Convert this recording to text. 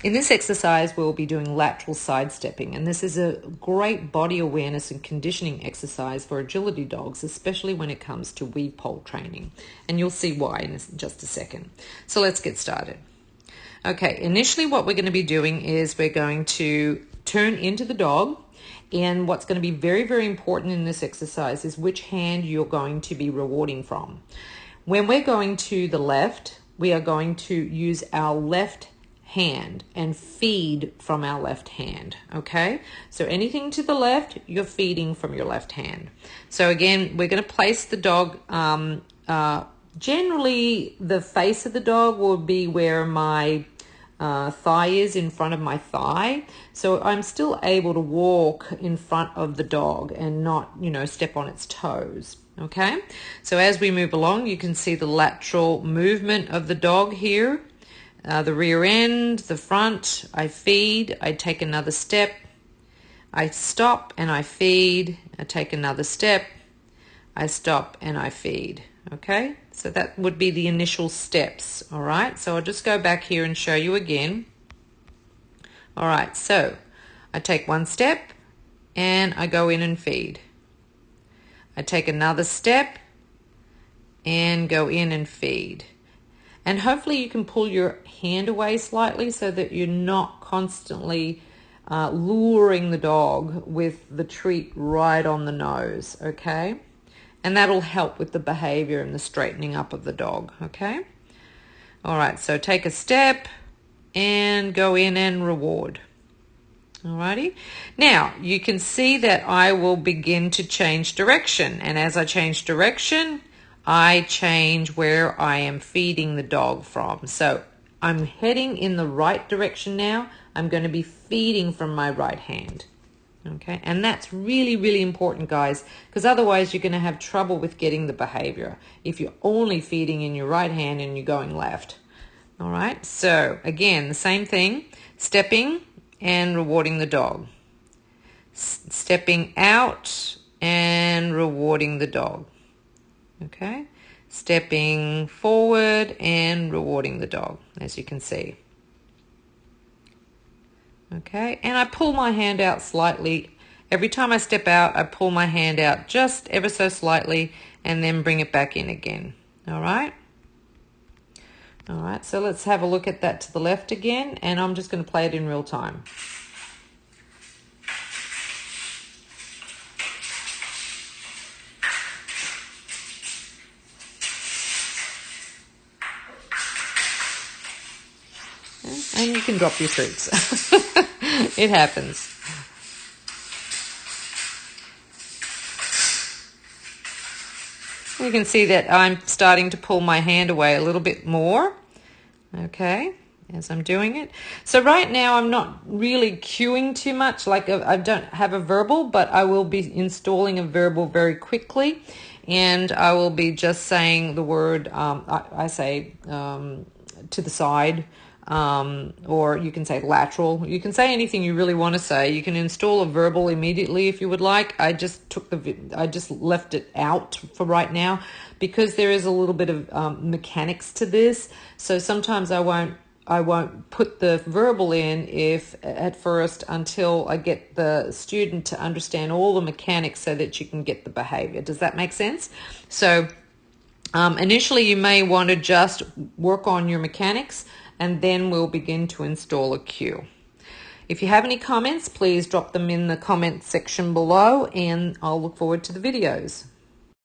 In this exercise, we'll be doing lateral sidestepping, and this is a great body awareness and conditioning exercise for agility dogs, especially when it comes to weave pole training. And you'll see why in just a second. So let's get started. Okay, initially what we're going to be doing is we're going to turn into the dog, and what's going to be very, very important in this exercise is which hand you're going to be rewarding from. When we're going to the left, we are going to use our left hand and feed from our left hand. Okay, so anything to the left, you're feeding from your left hand. So again, we're going to place the dog, generally the face of the dog will be where my thigh is, in front of my thigh, so I'm still able to walk in front of the dog and not, step on its toes. Okay, so as we move along, you can see the lateral movement of the dog here. The rear end, the front, I feed, I take another step, I stop and I feed, I take another step, I stop and I feed. Okay, so that would be the initial steps. All right, so I'll just go back here and show you again. All right, so I take one step and I go in and feed. I take another step and go in and feed. And hopefully you can pull your hand away slightly so that you're not constantly luring the dog with the treat right on the nose, okay? And that'll help with the behavior and the straightening up of the dog, okay? All right, so take a step and go in and reward. Alrighty. Now, you can see that I will begin to change direction. And as I change direction, I change where I am feeding the dog from. So I'm heading in the right direction now. I'm going to be feeding from my right hand. Okay, and that's really, really important, guys, because otherwise you're going to have trouble with getting the behavior if you're only feeding in your right hand and you're going left. All right, so again, the same thing, stepping and rewarding the dog. Stepping out and rewarding the dog. Okay, stepping forward and rewarding the dog, as you can see. Okay, and I pull my hand out slightly. Every time I step out, I pull my hand out just ever so slightly and then bring it back in again. All right? All right, so let's have a look at that to the left again, and I'm just going to play it in real time. And you can drop your treats. It happens. You can see that I'm starting to pull my hand away a little bit more, okay, as I'm doing it. So right now I'm not really cueing too much, like I don't have a verbal, but I will be installing a verbal very quickly, and I will be just saying the word, I say to the side, or you can say lateral. You can say anything you really want to say. You can install a verbal immediately if you would like. I just left it out for right now because there is a little bit of mechanics to this. So sometimes I won't put the verbal in at first until I get the student to understand all the mechanics so that you can get the behavior. Does that make sense? So initially you may want to just work on your mechanics, and then we'll begin to install a cue. If you have any comments, please drop them in the comment section below, and I'll look forward to the videos.